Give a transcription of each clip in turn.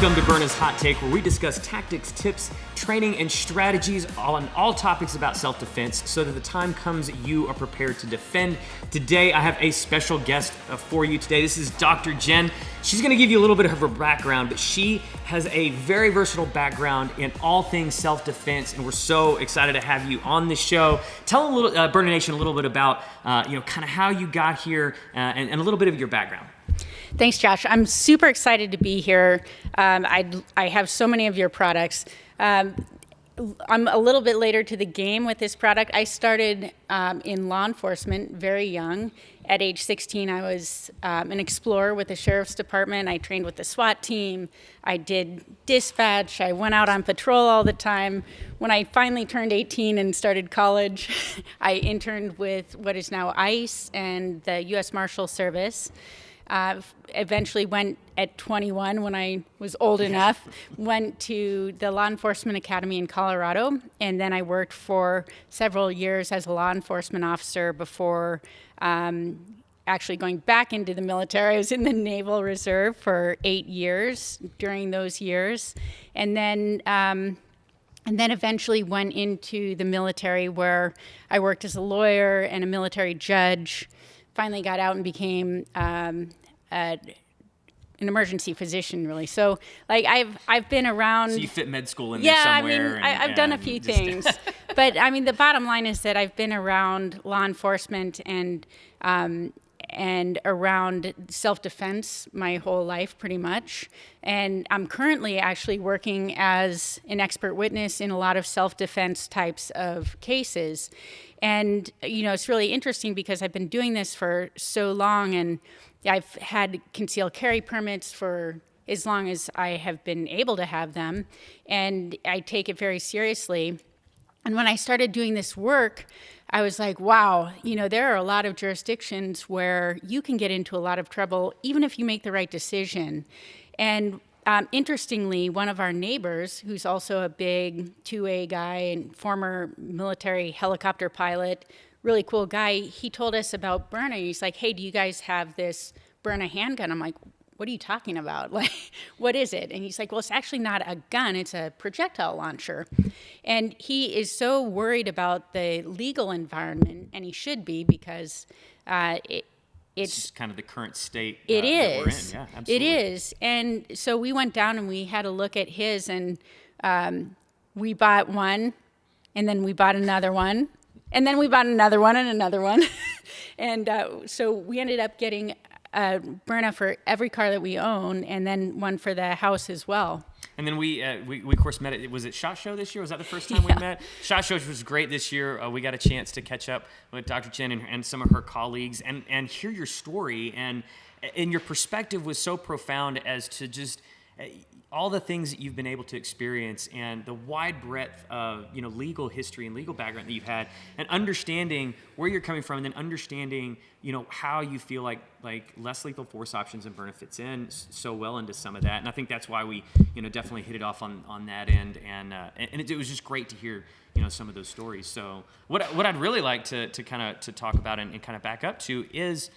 Welcome to Byrna's Hot Take, where we discuss tactics, tips, training, and strategies on all topics about self-defense so that the time comes you are prepared to defend. Today, I have a special guest for you today. This is Dr. Jenn. She's going to give you a little bit of her background, but she has a very versatile background in all things self-defense, and we're so excited to have you on the show. Tell a little, Byrna Nation a little bit about, kind of how you got here and a little bit of your background. Thanks, Josh. I'm super excited to be here. I have so many of your products. I'm a little bit later to the game with this product. I started in law enforcement very young. At age 16, I was an explorer with the Sheriff's Department. I trained with the SWAT team. I did dispatch. I went out on patrol all the time. When I finally turned 18 and started college, I interned with what is now ICE and the U.S. Marshal Service. Eventually went at 21 when I was old enough, went to the Law Enforcement Academy in Colorado, and then I worked for several years as a law enforcement officer before actually going back into the military. I was in the Naval Reserve for 8 years during those years, and then eventually went into the military where I worked as a lawyer and a military judge. Finally got out and became an emergency physician, really. So, like, I've been around. So you fit med school in there somewhere. Yeah, I mean, I've done a few things, but I mean, the bottom line is that I've been around law enforcement and around self-defense my whole life, pretty much. And I'm currently actually working as an expert witness in a lot of self-defense types of cases. And, you know, it's really interesting because I've been doing this for so long, and I've had concealed carry permits for as long as I have been able to have them, and I take it very seriously. And when I started doing this work, I was like, wow, you know, there are a lot of jurisdictions where you can get into a lot of trouble even if you make the right decision. And interestingly, one of our neighbors, who's also a big 2A guy and former military helicopter pilot, really cool guy, he told us about Byrna. He's like, hey, do you guys have this Byrna handgun? I'm like, what are you talking about? Like, what is it? And he's like, well, it's actually not a gun, it's a projectile launcher. And he is so worried about the legal environment, and he should be, because it's just kind of the current state it is. That we're in. Yeah, absolutely. It is. And so we went down and we had a look at his, and we bought one, and then we bought another one, and then we bought another one and another one. And so we ended up getting a Byrna for every car that we own, and then one for the house as well. And then we of course met was it SHOT Show this year? Was that the first time we met? SHOT Show was great this year. We got a chance to catch up with Dr. Jenn and some of her colleagues and hear your story, and your perspective was so profound as to just all the things that you've been able to experience and the wide breadth of, you know, legal history and legal background that you've had, and understanding where you're coming from, and then understanding, you know, how you feel like less lethal force options and Byrna fits in so well into some of that. And I think that's why we, you know, definitely hit it off on that end. And it was just great to hear, you know, some of those stories. So what I'd really like to kind of talk about and kind of back up to is,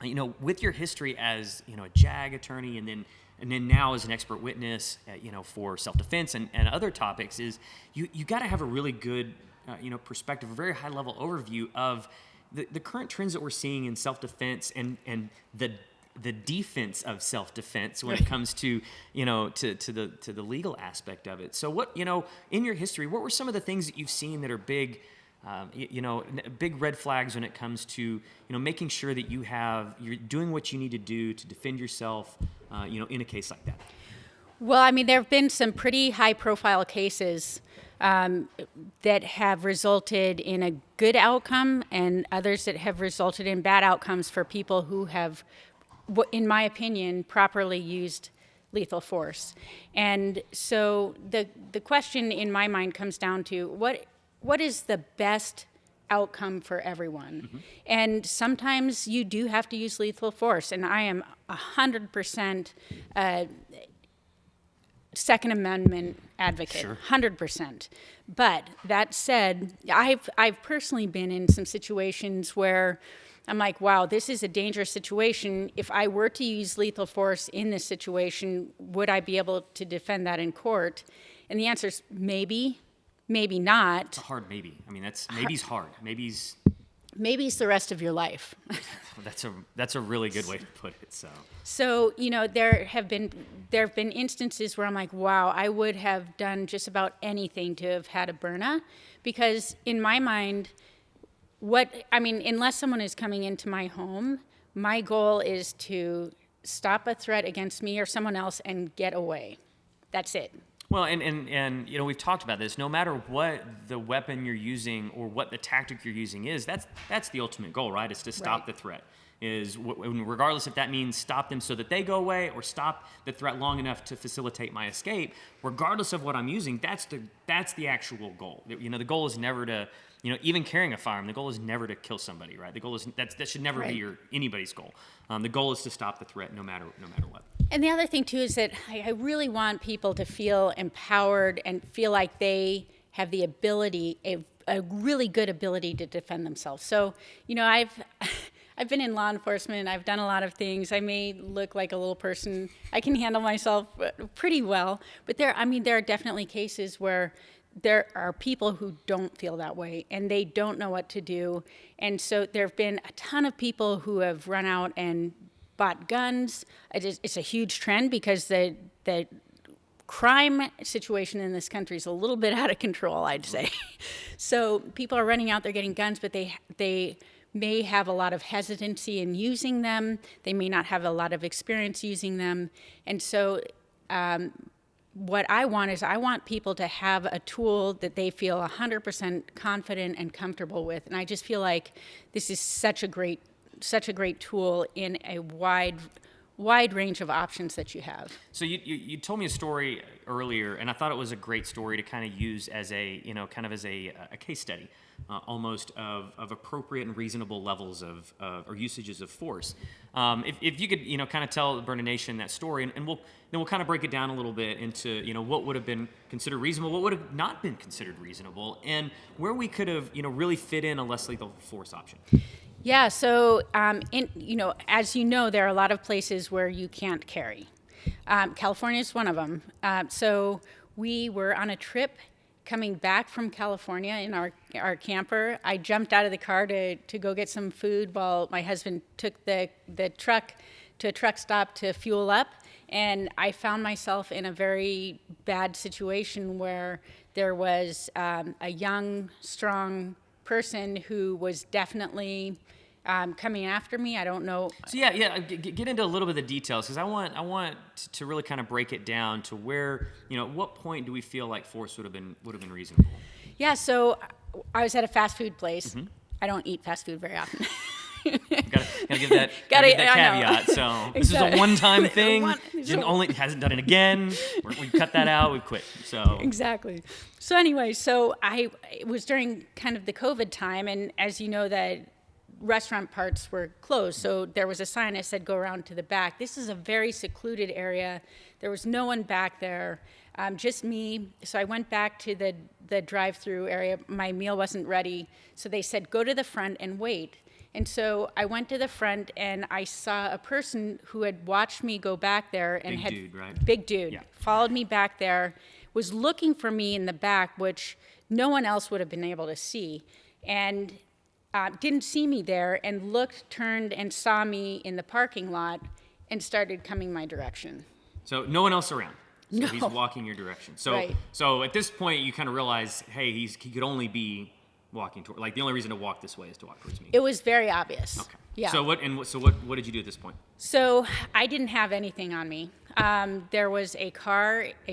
you know, with your history as, you know, a JAG attorney, and then now as an expert witness, you know, for self-defense and other topics, is you got to have a really good, you know, perspective, a very high-level overview of the current trends that we're seeing in self-defense and the defense of self-defense when it comes to, you know, to the legal aspect of it. So what, you know, in your history, what were some of the things that you've seen that are big, you know, big red flags when it comes to, you know, making sure that you're doing what you need to do to defend yourself, you know, in a case like that? Well, I mean, there have been some pretty high-profile cases that have resulted in a good outcome, and others that have resulted in bad outcomes for people who have, in my opinion, properly used lethal force. And so the question in my mind comes down to what is the best outcome for everyone? Mm-hmm. And sometimes you do have to use lethal force, and I am 100% Second Amendment advocate, Sure. 100%. But that said, I've personally been in some situations where I'm like, wow, this is a dangerous situation. If I were to use lethal force in this situation, would I be able to defend that in court? And the answer is maybe, maybe not. It's a hard maybe. I mean, maybe's hard. Maybe's Maybe it's the rest of your life. that's a really good way to put it. So there have been instances where I'm like, wow, I would have done just about anything to have had a Byrna, because in my mind, unless someone is coming into my home, my goal is to stop a threat against me or someone else and get away. That's it. Well, and we've talked about this. No matter what the weapon you're using or what the tactic you're using is, that's the ultimate goal, right? Is to stop the threat. Regardless if that means stop them so that they go away or stop the threat long enough to facilitate my escape. Regardless of what I'm using, that's the actual goal. The goal is never to, even carrying a firearm, the goal is never to kill somebody, right? The goal is that should never be anybody's goal. The goal is to stop the threat no matter what. And the other thing, too, is that I really want people to feel empowered and feel like they have the ability, a really good ability to defend themselves. So, I've been in law enforcement. I've done a lot of things. I may look like a little person. I can handle myself pretty well. But there are definitely cases where there are people who don't feel that way, and they don't know what to do. And so there have been a ton of people who have run out and bought guns. It's a huge trend because the crime situation in this country is a little bit out of control, I'd say. So people are running out, they're getting guns, but they may have a lot of hesitancy in using them. They may not have a lot of experience using them. And so what I want people to have a tool that they feel 100% confident and comfortable with. And I just feel like this is such a great tool in a wide range of options that you have. So you told me a story earlier, and I thought it was a great story to kind of use as a case study, almost of appropriate and reasonable levels of or usages of force. If you could kind of tell the Byrna Nation that story, and we'll kind of break it down a little bit into what would have been considered reasonable, what would have not been considered reasonable, and where we could have really fit in a less lethal force option. Yeah, so as you know, there are a lot of places where you can't carry. California is one of them. So we were on a trip coming back from California in our camper. I jumped out of the car to go get some food while my husband took the truck to a truck stop to fuel up. And I found myself in a very bad situation where there was a young, strong person who was definitely coming after me. I don't know. So get into a little bit of the details, because I want to really kind of break it down to where at what point do we feel like force would have been reasonable? Yeah. So I was at a fast food place. Mm-hmm. I don't eat fast food very often. gotta give that caveat. So this is a one-time thing. Hasn't done it again. We cut that out. We quit. So exactly. So anyway, it was during kind of the COVID time, and as you know, that restaurant parts were closed. So there was a sign that said, "Go around to the back." This is a very secluded area. There was no one back there, just me. So I went back to the drive-through area. My meal wasn't ready, so they said, "Go to the front and wait." And so I went to the front, and I saw a person who had watched me go back there and big dude, followed me back there, was looking for me in the back, which no one else would have been able to see, and didn't see me there, and turned and saw me in the parking lot and started coming my direction. So no one else around. So no. He's walking your direction. So at this point, you kind of realize, hey, he could only be walking toward, the only reason to walk this way is to walk towards me. It was very obvious. Okay. Yeah. So what did you do at this point? So I didn't have anything on me. There was a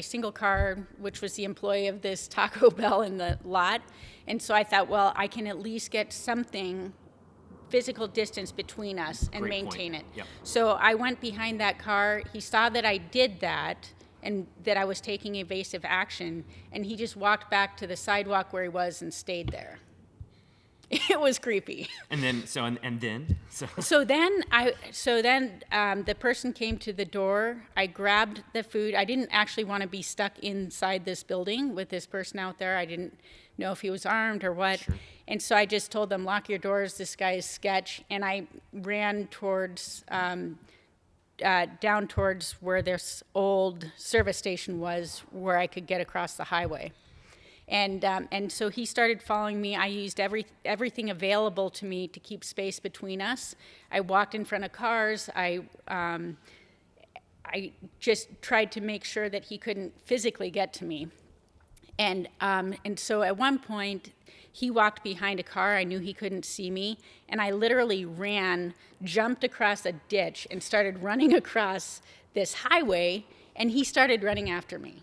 single car, which was the employee of this Taco Bell in the lot. And so I thought, well, I can at least get something physical distance between us and maintain it. Yep. So I went behind that car. He saw that I did that and that I was taking evasive action, and he just walked back to the sidewalk where he was and stayed there. It was creepy. And then, So then the person came to the door. I grabbed the food. I didn't actually want to be stuck inside this building with this person out there. I didn't know if he was armed or what. Sure. And so I just told them, lock your doors, this guy is sketch. And I ran towards, down towards where this old service station was, where I could get across the highway. And so he started following me. I used everything available to me to keep space between us. I walked in front of cars. I just tried to make sure that he couldn't physically get to me. And so at one point, he walked behind a car. I knew he couldn't see me. And I literally ran, jumped across a ditch, and started running across this highway. And he started running after me.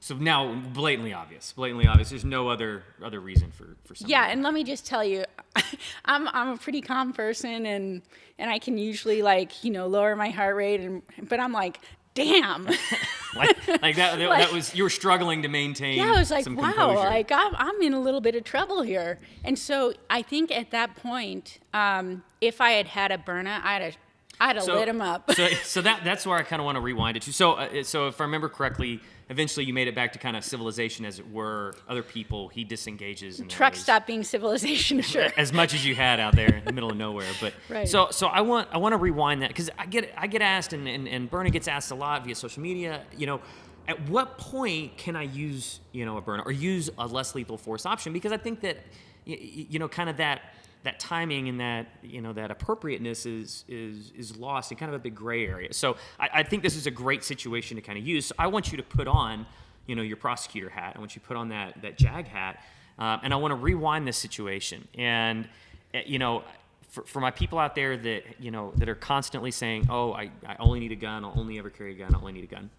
So now, blatantly obvious. There's no other reason for something. Yeah, and let me just tell you, I'm a pretty calm person, and I can usually lower my heart rate, but I'm like, damn. like that was, you were struggling to maintain. Yeah, I was like, some wow, composure. I'm in a little bit of trouble here. And so I think at that point, if I had a Byrna, I'd have lit him up. so that's where I kind of want to rewind it to. So if I remember correctly, eventually you made it back to kind of civilization, as it were. Other people, he disengages. And trucks stop being civilization, sure. As much as you had out there in the middle of nowhere, but right. So I want to rewind that, because I get asked, and Byrna gets asked a lot via social media. At what point can I use a Byrna or use a less lethal force option? Because I think that kind of that timing and that appropriateness is lost in kind of a big gray area. So I think this is a great situation to kind of use. So I want you to put on, your prosecutor hat. I want you to put on that JAG hat, and I want to rewind this situation. And for my people out there that that are constantly saying, "Oh, I only need a gun. I'll only ever carry a gun. I only need a gun."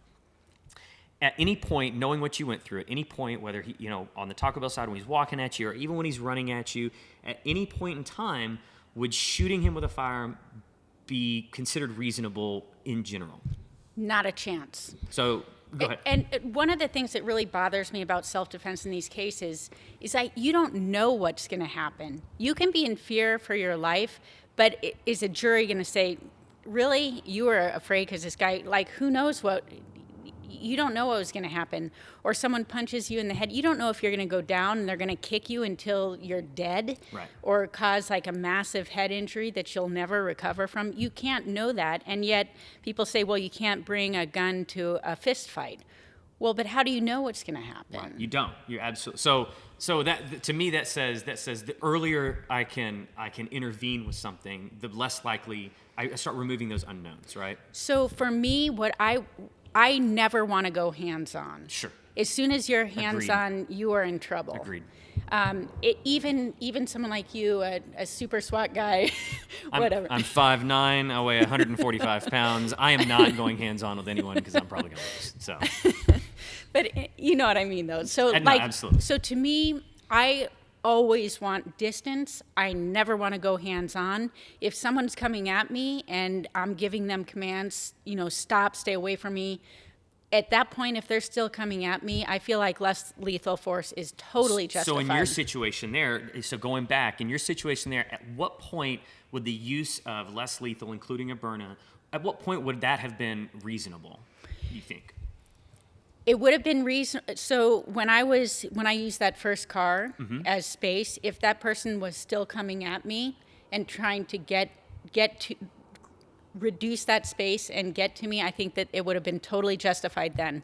At any point, knowing what you went through, at any point, whether he, on the Taco Bell side when he's walking at you, or even when he's running at you, at any point in time, would shooting him with a firearm be considered reasonable in general? Not a chance. So go ahead. And one of the things that really bothers me about self-defense in these cases is that you don't know what's going to happen. You can be in fear for your life, but is a jury going to say, really, you were afraid because this guy, who knows what? You don't know what was going to happen. Or someone punches you in the head. You don't know if you're going to go down and they're going to kick you until you're dead, right, or cause a massive head injury that you'll never recover from. You can't know that. And yet people say, well, you can't bring a gun to a fist fight. Well, but how do you know what's going to happen? Right. You don't. You absolutely. So that, to me, that says the earlier I can intervene with something, the less likely I start removing those unknowns, right? So for me, what I never want to go hands-on. Sure. As soon as you're hands-on, you are in trouble. Agreed. Even someone like you, a super SWAT guy, whatever. I'm 5'9", I weigh 145 pounds. I am not going hands-on with anyone because I'm probably going to lose. So. But you know what I mean, though. So no, absolutely. So to me, I always want distance. I never want to go hands-on. If someone's coming at me and I'm giving them commands, stop, stay away from me, at that point, if they're still coming at me, I feel like less lethal force is totally justified. So in your situation there, going back, in your situation there, at what point would the use of less lethal, including a Byrna, at what point would that have been reasonable, you think? It would have been reasonable. So when I used that first car as space, if that person was still coming at me and trying to get to reduce that space and get to me, I think that it would have been totally justified then.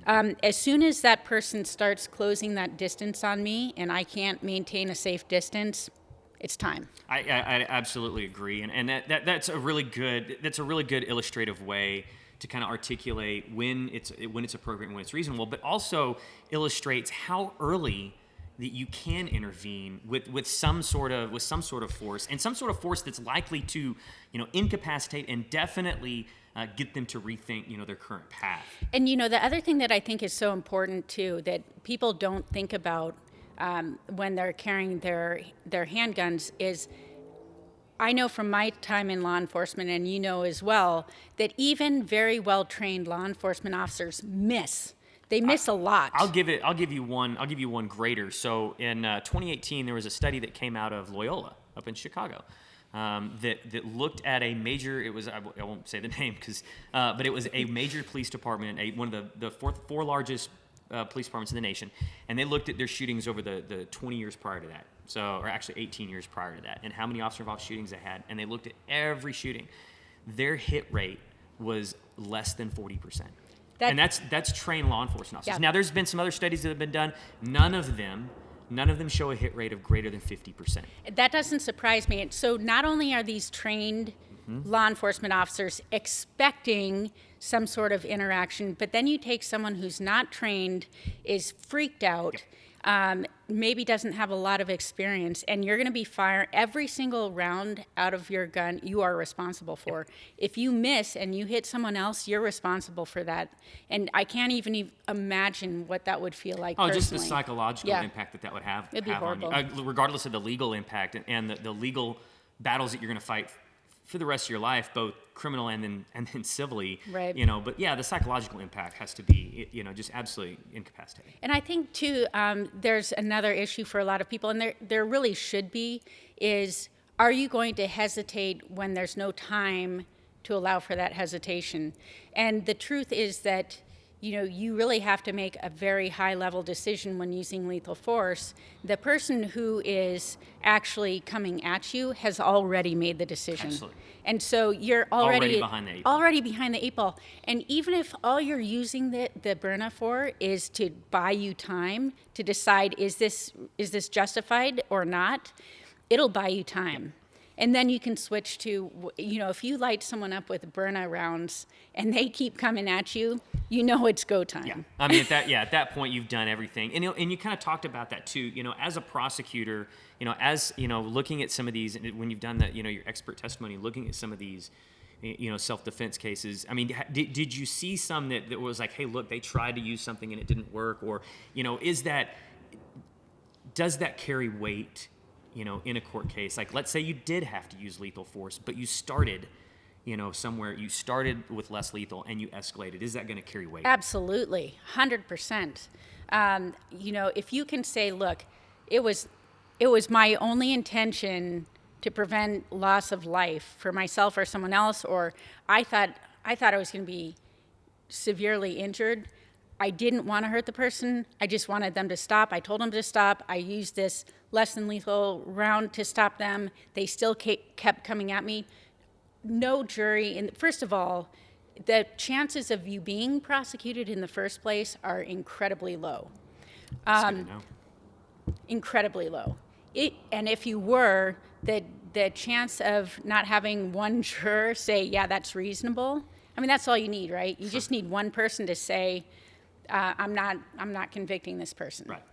As soon as that person starts closing that distance on me and I can't maintain a safe distance, it's time. I absolutely agree, and that's a really good illustrative way to kind of articulate when it's appropriate and when it's reasonable, but also illustrates how early that you can intervene with some sort of force, and some sort of force that's likely to incapacitate and definitely get them to rethink their current path. And the other thing that I think is so important too that people don't think about when they're carrying their handguns is, I know from my time in law enforcement, and as well, that even very well-trained law enforcement officers miss. They miss a lot. I'll give you one greater. So in 2018, there was a study that came out of Loyola up in Chicago that looked at a major. It was I won't say the name but it was a major police department, one of the four largest police departments in the nation, and they looked at their shootings over the 20 years prior to that. So, or actually 18 years prior to that, and how many officer-involved shootings they had, and they looked at every shooting. Their hit rate was less than 40%. And that's trained law enforcement officers. Yeah. Now, there's been some other studies that have been done. None of them show a hit rate of greater than 50%. That doesn't surprise me. So not only are these trained law enforcement officers expecting some sort of interaction, but then you take someone who's not trained, is freaked out, maybe doesn't have a lot of experience, and you're going to be firing every single round out of your gun you are responsible for. If you miss and you hit someone else, you're responsible for that. And I can't even imagine what that would feel like personally. Just the psychological impact that would have, It'd be horrible. on you, regardless of the legal impact and the legal battles that you're going to fight for the rest of your life, both criminal and then civilly, right? But yeah, the psychological impact has to be, just absolutely incapacitating. And I think too, there's another issue for a lot of people, and there really should be, is are you going to hesitate when there's no time to allow for that hesitation? And the truth is that, you really have to make a very high-level decision when using lethal force. The person who is actually coming at you has already made the decision. Absolutely. And so you're already behind the eight ball. Already behind the eight ball. And even if all you're using the Byrna for is to buy you time to decide, is this justified or not, it'll buy you time. And then you can switch to, if you light someone up with Byrna rounds and they keep coming at you, it's go time. Yeah, I mean, at that point, you've done everything. And you kind of talked about that too, as a prosecutor, looking at some of these, when you've done that, your expert testimony, looking at some of these, self-defense cases. I mean, did you see some that was like, hey, look, they tried to use something and it didn't work? Or, does that carry weight, in a court case? Like, let's say you did have to use lethal force, but you started, somewhere, you started with less lethal and you escalated. Is that going to carry weight? Absolutely, 100%. If you can say, look, it was my only intention to prevent loss of life for myself or someone else, or I thought I was going to be severely injured. I didn't want to hurt the person. I just wanted them to stop. I told them to stop. I used this less than lethal round to stop them. They still kept coming at me. No jury. And first of all, the chances of you being prosecuted in the first place are incredibly low. That's good to know. Incredibly low. And if you were, the chance of not having one juror say, yeah, that's reasonable. I mean, that's all you need, right? You just need one person to say, I'm not convicting this person. Right.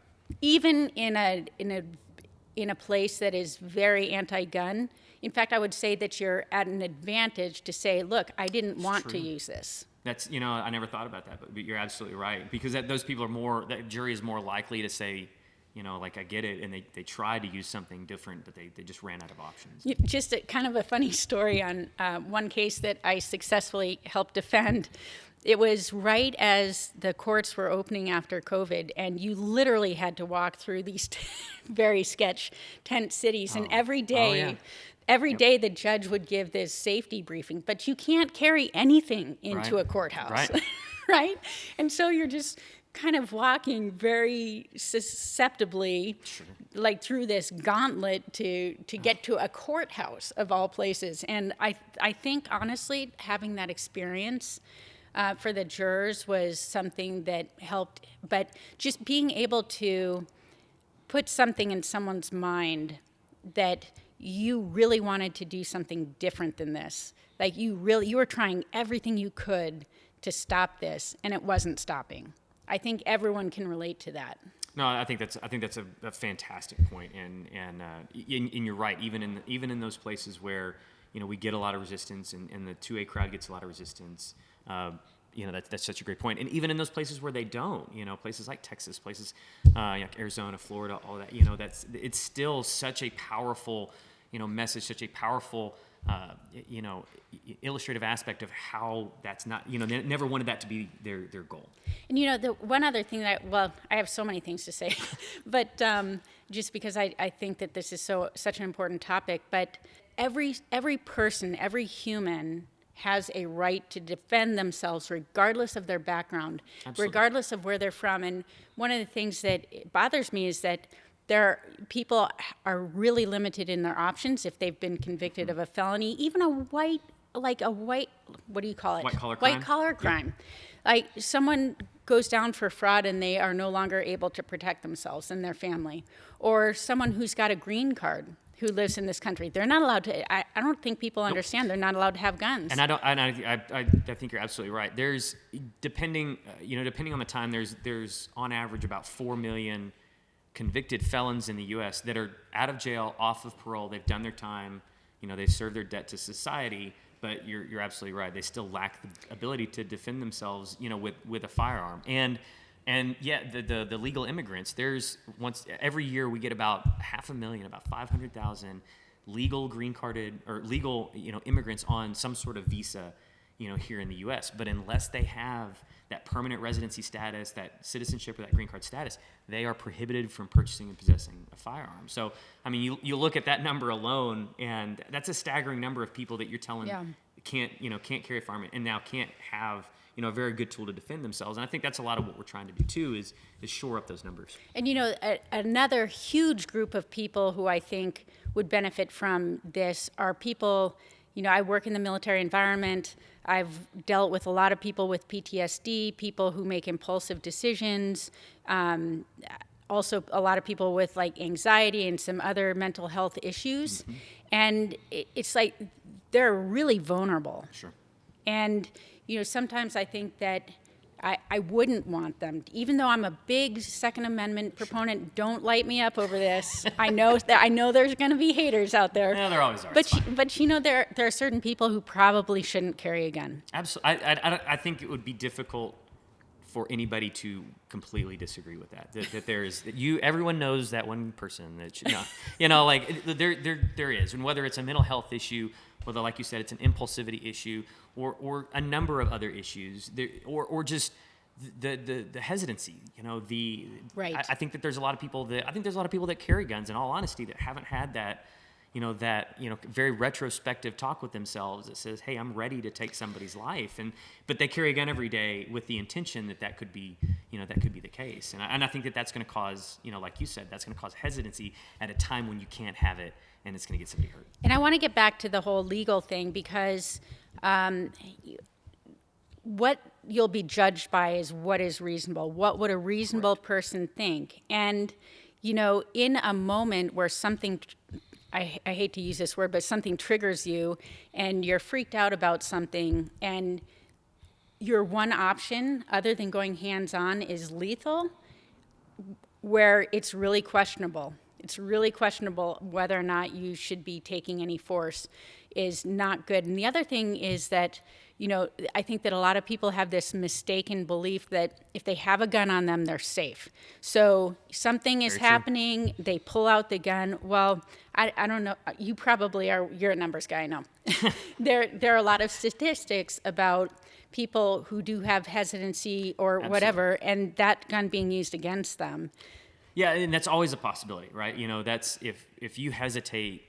Even in a place that is very anti-gun. In fact, I would say that you're at an advantage to say, look, I didn't want to use this. That's, I never thought about that, but you're absolutely right. Because those people that jury is more likely to say, like, I get it, and they tried to use something different, but they just ran out of options. Just kind of a funny story on one case that I successfully helped defend. It was right as the courts were opening after COVID, and you literally had to walk through these very sketch tent cities, and every day the judge would give this safety briefing, but you can't carry anything into a courthouse, right? Right? And so you're just kind of walking very susceptibly, like through this gauntlet to get to a courthouse of all places. And I think, honestly, having that experience for the jurors was something that helped. But just being able to put something in someone's mind that you really wanted to do something different than this. Like you were trying everything you could to stop this, and it wasn't stopping. I think everyone can relate to that. No, I think that's a fantastic point, and you're right. Even in those places where we get a lot of resistance, and the 2A crowd gets a lot of resistance. That's such a great point. And even in those places where they don't, places like Texas, places like Arizona, Florida, all that, it's still such a powerful message, such a powerful you know, illustrative aspect of how that's not, you know, they never wanted that to be their goal. And you know, the one other thing well, I have so many things to say, but just because I think that this is such an important topic, but every person, every human has a right to defend themselves regardless of their background, Absolutely. regardless of where they're from. And one of the things that bothers me is that people are really limited in their options if they've been convicted of a felony, even a white, what do you call it? White collar crime. Like someone goes down for fraud and they are no longer able to protect themselves and their family. Or someone who's got a green card who lives in this country. They're not allowed to, I don't think people understand they're not allowed to have guns. And I think you're absolutely right. There's, depending on the time, there's on average about 4 million convicted felons in the U.S. that are out of jail, off of parole. They've done their time, you know, they've served their debt to society, but you're absolutely right. They still lack the ability to defend themselves, you know, with a firearm. And yet the legal immigrants, every year we get about 500,000, about 500,000 legal green carded or legal, you know, immigrants on some sort of visa, you know, here in the U.S. But unless they have that permanent residency status, that citizenship or that green card status, they are prohibited from purchasing and possessing a firearm. So, I mean, you look at that number alone, and that's a staggering number of people that you're telling can't carry a firearm and now can't have, you know, a very good tool to defend themselves. And I think that's a lot of what we're trying to do too, is shore up those numbers. And you know, another huge group of people who I think would benefit from this are people, you know, I work in the military environment. I've dealt with a lot of people with PTSD, people who make impulsive decisions, also a lot of people with like anxiety and some other mental health issues. Mm-hmm. And it's like they're really vulnerable. Sure. And, you know, sometimes I think that I wouldn't want them, even though I'm a big Second Amendment proponent. Sure. Don't light me up over this. I know there's going to be haters out there. Yeah, there always are. But you know, there are certain people who probably shouldn't carry a gun. Absolutely. I think it would be difficult for anybody to completely disagree with that. Everyone knows that one person that there is, and whether it's a mental health issue, whether, like you said, it's an impulsivity issue, or a number of other issues, or just the hesitancy. You know, right. I think that there's a lot of people that carry guns, in all honesty, that haven't had that very retrospective talk with themselves that says, hey, I'm ready to take somebody's life. But they carry a gun every day with the intention that could be the case. And I think that's going to cause, you know, like you said, that's going to cause hesitancy at a time when you can't have it, and it's going to get somebody hurt. And I want to get back to the whole legal thing, because what you'll be judged by is what is reasonable. What would a reasonable person think? And, you know, in a moment where something, I hate to use this word, but something triggers you and you're freaked out about something, and your one option other than going hands-on is lethal, where it's really questionable. It's really questionable whether or not you should be taking any force, is not good. And the other thing is that, you know, I think that a lot of people have this mistaken belief that if they have a gun on them, they're safe. So something is happening, they pull out the gun. Well, I don't know. You probably are. You're a numbers guy, I know. There are a lot of statistics about people who do have hesitancy or Absolutely. Whatever, and that gun being used against them. Yeah, and that's always a possibility, right? You know, that's if you hesitate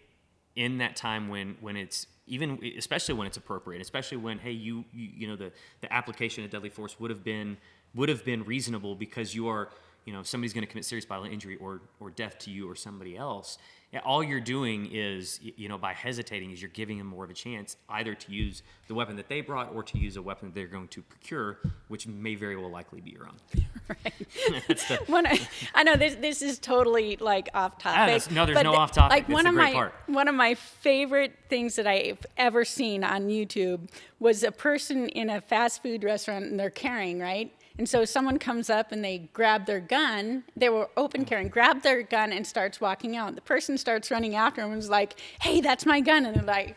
in that time when it's even, especially when it's appropriate, especially when, hey, you know, the application of deadly force would have been reasonable because you are, you know, somebody's going to commit serious bodily injury or death to you or somebody else. All you're doing is, you know, by hesitating, is you're giving them more of a chance either to use the weapon that they brought or to use a weapon that they're going to procure, which may very well likely be your own. Right. I know this is totally like off topic. There's no off topic. Like It's one of my favorite things that I've ever seen on YouTube was a person in a fast food restaurant, and they're carrying, right? And so someone comes up and they grab their gun. They were open carrying, grab their gun and starts walking out. The person starts running after him and is like, hey, that's my gun. And they're like,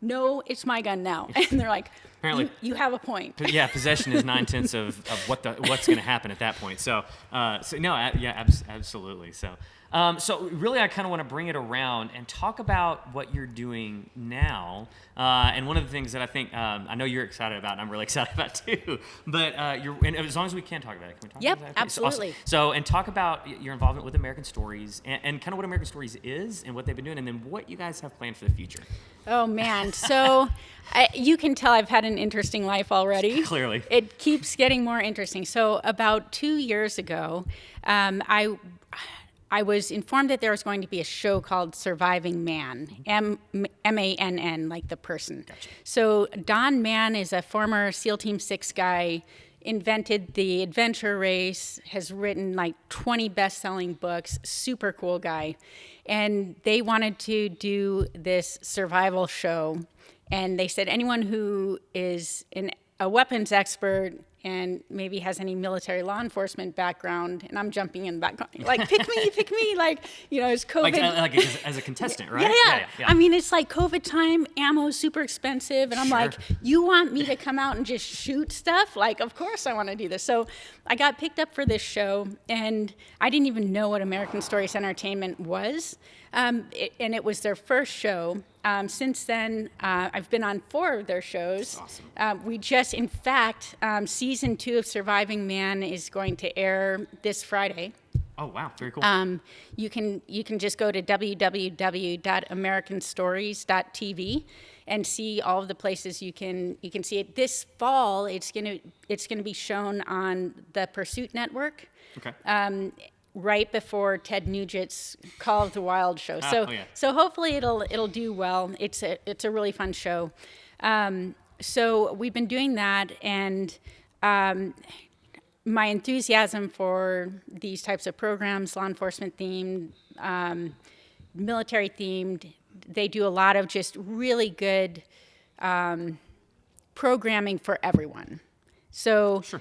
no, it's my gun now. And they're like, apparently, you have a point. Yeah, possession is 9/10 of what's going to happen at that point. So no, absolutely. So So really, I kind of want to bring it around and talk about what you're doing now. And one of the things that I think I know you're excited about, and I'm really excited about too. But and as long as we can talk about it, can we talk Yep, about that? Okay, absolutely. So, and talk about your involvement with American Stories and kind of what American Stories is and what they've been doing, and then what you guys have planned for the future. Oh man, so you can tell I've had an interesting life already. Clearly. It keeps getting more interesting. So about 2 years ago, I was informed that there was going to be a show called Surviving Man, M-A-N-N, like the person. Gotcha. So Don Mann is a former SEAL Team 6 guy, invented the adventure race, has written like 20 best-selling books, super cool guy. And they wanted to do this survival show. And they said anyone who is a weapons expert and maybe has any military law enforcement background, and I'm jumping in back, like, pick me, like, it's COVID. Like as a contestant, right? Yeah. I mean, it's like COVID time, ammo's super expensive, and I'm Sure. like, you want me to come out and just shoot stuff? Like, of course I want to do this. So I got picked up for this show, and I didn't even know what American Stories Entertainment was, and it was their first show. Since then, I've been on 4 of their shows. Awesome. We just, in fact, season 2 of Surviving Man is going to air this Friday. Oh wow, very cool. You can just go to www.americanstories.tv and see all of the places you can see it. This fall, it's gonna be shown on the Pursuit Network. Okay. Right before Ted Nugent's Call of the Wild show. So hopefully it'll do well. It's a really fun show. So we've been doing that, and my enthusiasm for these types of programs, law enforcement themed, military themed, they do a lot of just really good programming for everyone. So. Sure.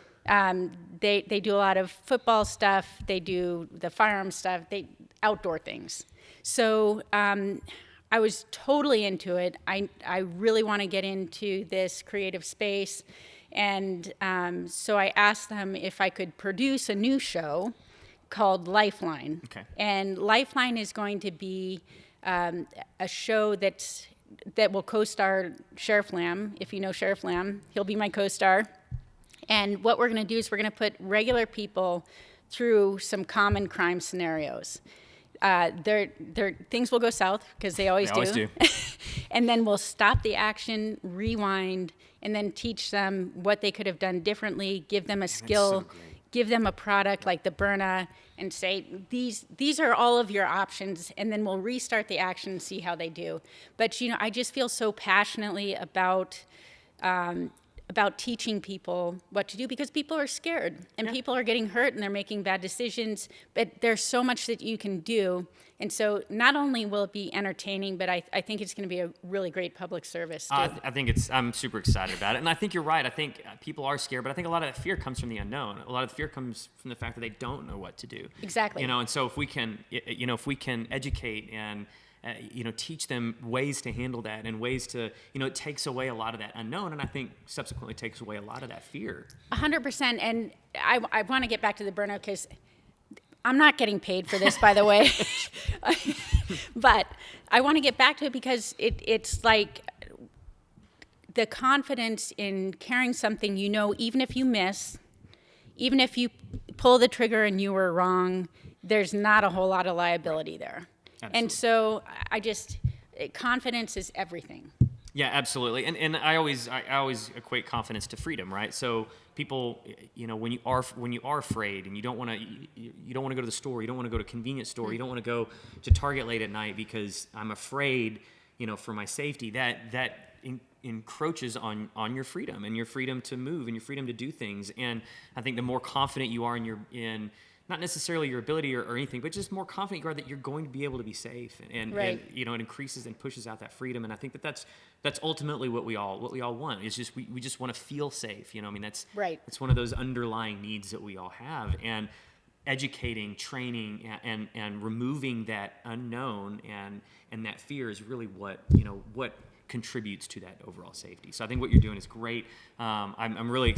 They do a lot of football stuff. They do the firearm stuff. They outdoor things. So I was totally into it. I really want to get into this creative space, and so I asked them if I could produce a new show called Lifeline. Okay. And Lifeline is going to be a show that will co-star Sheriff Lamb. If you know Sheriff Lamb, he'll be my co-star. And what we're going to do is we're going to put regular people through some common crime scenarios. Things will go south, because they always do. And then we'll stop the action, rewind, and then teach them what they could have done differently, give them a skill, give them a product like the Byrna, and say, these are all of your options, and then we'll restart the action and see how they do. But, I just feel so passionately about teaching people what to do, because people are scared and people are getting hurt and they're making bad decisions, but there's so much that you can do. And so not only will it be entertaining, but I think it's going to be a really great public service too. I'm super excited about it. And I think you're right. I think people are scared, but I think a lot of that fear comes from the unknown. A lot of the fear comes from the fact that they don't know what to do. Exactly. And so if we can educate and teach them ways to handle that and ways to, it takes away a lot of that unknown, and I think subsequently takes away a lot of that fear. 100%. And I want to get back to the Byrna, because I'm not getting paid for this, by the way. But I want to get back to it because it's like the confidence in carrying something, even if you miss, even if you pull the trigger and you were wrong, there's not a whole lot of liability there. Absolutely. And so confidence is everything. Yeah, absolutely. And I always equate confidence to freedom, right? So people, when you are afraid and you don't want to go to the store, you don't want to go to a convenience store, you don't want to go to Target late at night because I'm afraid, for my safety, that encroaches on your freedom and your freedom to move and your freedom to do things. And I think the more confident you are in not necessarily your ability or anything, but just more confident you are that you're going to be able to be safe, and right. And it increases and pushes out that freedom. And I think that's ultimately what we all want. It's just we just want to feel safe. That's right. It's one of those underlying needs that we all have. And educating, training, and removing that unknown and that fear is really what contributes to that overall safety. So I think what you're doing is great. I'm really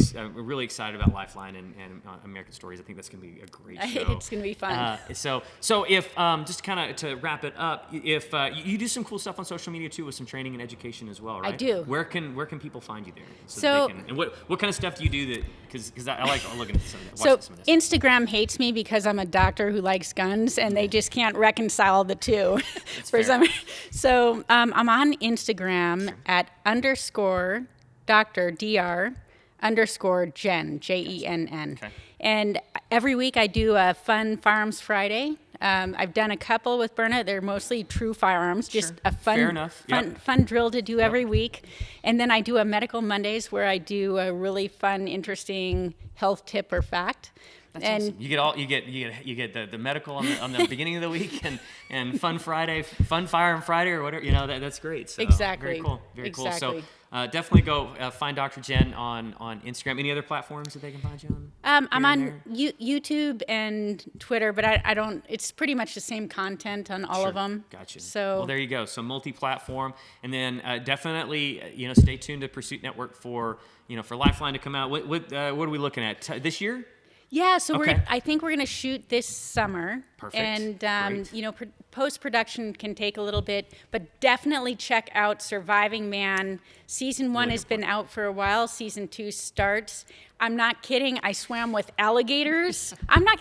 excited about Lifeline and American Stories. I think that's going to be a great show. It's going to be fun. So if just kind of to wrap it up, if you do some cool stuff on social media too with some training and education as well, right? I do. Where can people find you there? So that they can, and what kind of stuff do you do that? Because I like looking at some of that. So Some of this. Instagram hates me because I'm a doctor who likes guns, and they just can't reconcile the two. For some, so I'm on Instagram at _ Dr. _ Jenn, Jenn. Okay. And every week I do a fun Firearms Friday. I've done a couple with Byrna. They're mostly true firearms, just a Fair enough. fun drill to do every week. And then I do a Medical Mondays where I do a really fun, interesting health tip or fact. That's awesome. You get the medical on the beginning of the week and Fun Firearm Friday or whatever. That's great. So, Exactly. Very cool. Very cool. Exactly. So definitely go find Dr. Jenn on Instagram. Any other platforms that they can find you on? I'm on YouTube and Twitter, but I don't. It's pretty much the same content on all of them. Gotcha. So well, there you go. So multi-platform, and then definitely stay tuned to Pursuit Network for Lifeline to come out. What are we looking at this year? Yeah, so Okay. I think we're going to shoot this summer. Perfect. And, Great. Post-production can take a little bit, but definitely check out Surviving Man. Season 1 has been out for a while. Season 2 starts. I'm not kidding. I swam with alligators.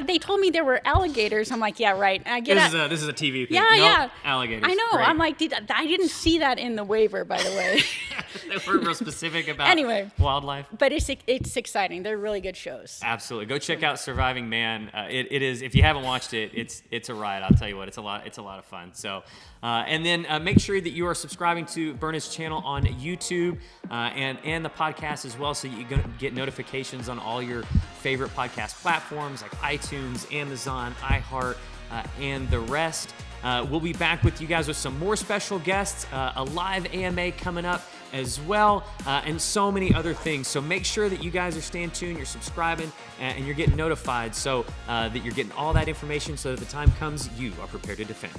They told me there were alligators. I'm like, yeah, right. And I get This is a TV thing. Yeah, Nope, yeah. Alligators. I know. Great. I'm like, I didn't see that in the waiver, by the way. They weren't real specific about Anyway. wildlife. But it's exciting. They're really good shows. Absolutely. Go check out Surviving Man. It is, if you haven't watched it, it's a ride. I'll tell you what, it's a lot of fun. So, and then make sure that you are subscribing to Byrna's channel on YouTube and the podcast as well, so you get notifications on all your favorite podcast platforms like iTunes, Amazon, iHeart, and the rest. We'll be back with you guys with some more special guests, a live AMA coming up as well, and so many other things. So make sure that you guys are staying tuned, you're subscribing, and you're getting notified so that you're getting all that information so that the time comes, you are prepared to defend.